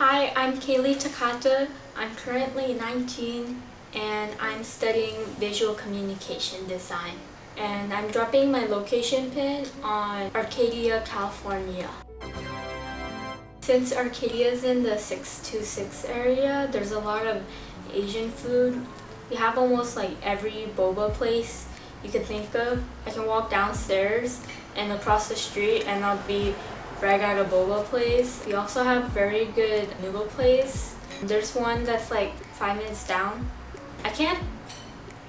Hi, I'm Kaylee Takata. I'm currently 19 and I'm studying visual communication design. And I'm dropping my location pin on Arcadia, California. Since Arcadia is in the 626 area, there's a lot of Asian food. We have almost like every boba place you can think of. I can walk downstairs and across the street and I'll be right at a boba place. We also have very good noodle place. There's one that's like 5 minutes down. I can't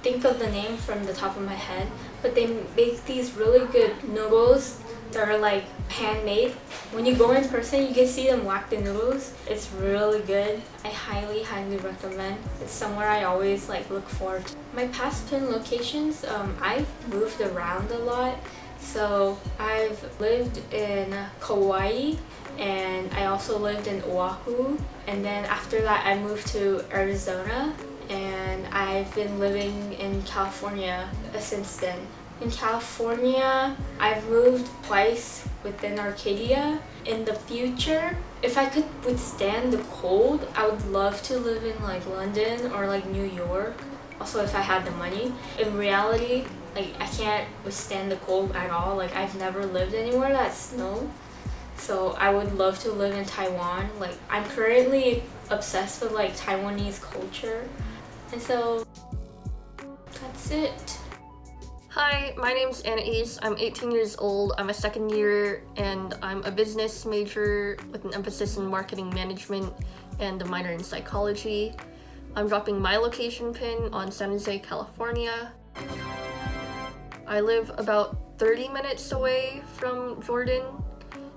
think of the name from the top of my head, but they make these really good noodles that are like handmade. When you go in person, you can see them whack the noodles. It's really good. I highly recommend. It's somewhere I always like look forward to. My past pin locations, I've moved around a lot. So I've lived in Kauai and I also lived in Oahu, and then after that I moved to Arizona and I've been living in California since then. In California, I've moved twice within Arcadia. In the future, if I could withstand the cold, I would love to live in like London or like New York. Also, if I had the money. In reality, like I can't withstand the cold at all. Like I've never lived anywhere that's snow. So I would love to live in Taiwan. Like I'm currently obsessed with like Taiwanese culture. And so that's it. Hi, my name's Anais. I'm 18 years old. I'm a second year and I'm a business major with an emphasis in marketing management and a minor in psychology. I'm dropping my location pin on San Jose, California. I live about 30 minutes away from Jordan,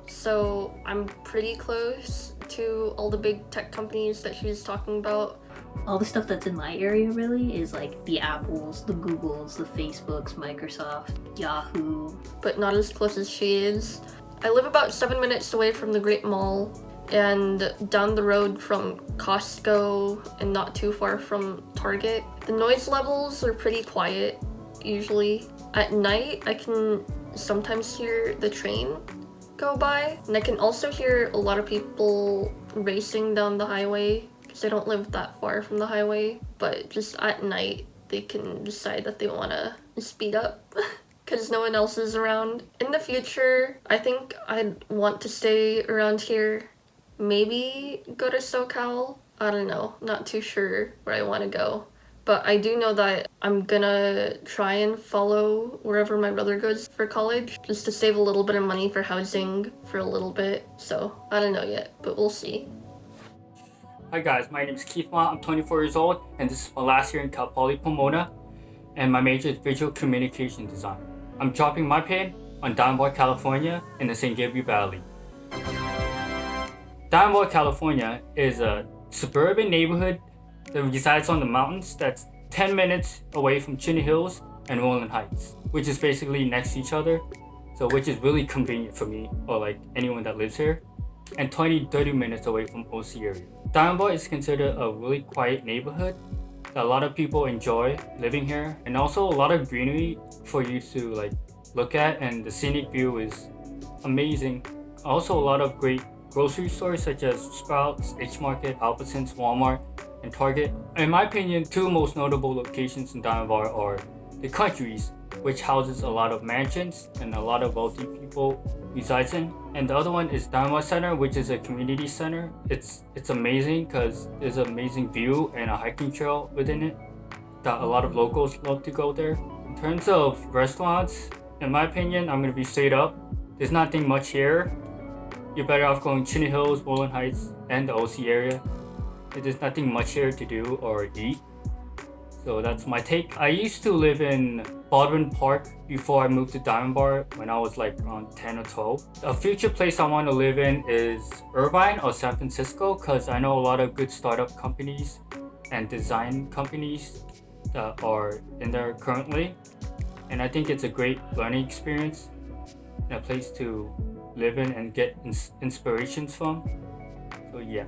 so I'm pretty close to all the big tech companies that she was talking about. All the stuff that's in my area really is like the Apples, the Googles, the Facebooks, Microsoft, Yahoo. But not as close as she is. I live about 7 minutes away from the Great Mall and down the road from Costco and not too far from Target. The noise levels are pretty quiet usually. At night, I can sometimes hear the train go by, and I can also hear a lot of people racing down the highway because I don't live that far from the highway, but just at night they can decide that they want to speed up because no one else is around. In the future, I think I'd want to stay around here, maybe go to SoCal. I don't know, not too sure where I want to go. But I do know that I'm gonna try and follow wherever my brother goes for college, just to save a little bit of money for housing for a little bit. So I don't know yet, but we'll see. Hi guys, my name is Keith Ma. I'm 24 years old and this is my last year in Cal Poly Pomona, and my major is visual communication design. I'm dropping my pin on Diamond Bar, California in the San Gabriel Valley. Diamond Bar, California is a suburban neighborhood that resides on the mountains that's 10 minutes away from Chino Hills and Rolling Heights, which is basically next to each other, so which is really convenient for me or like anyone that lives here, and 20-30 minutes away from OC area. Diamond Bar is considered a really quiet neighborhood that a lot of people enjoy living here, and also a lot of greenery for you to like look at, and the scenic view is amazing. Also a lot of great grocery stores such as Sprouts, H Market, Albertsons, Walmart, and Target. In my opinion, two most notable locations in Diamond Bar are the Countries, which houses a lot of mansions and a lot of wealthy people resides in, and the other one is Diamond Bar Center, which is a community center. It's amazing because there's an amazing view and a hiking trail within it that a lot of locals love to go there. In terms of restaurants, in my opinion, I'm gonna be straight up. There's nothing much here. You're better off going Chino Hills, Rolling Heights, and the OC area. There's nothing much here to do or eat. So that's my take. I used to live in Baldwin Park before I moved to Diamond Bar when I was like around 10 or 12. A future place I want to live in is Irvine or San Francisco because I know a lot of good startup companies and design companies that are in there currently. And I think it's a great learning experience and a place to live in and get inspirations from. So yeah.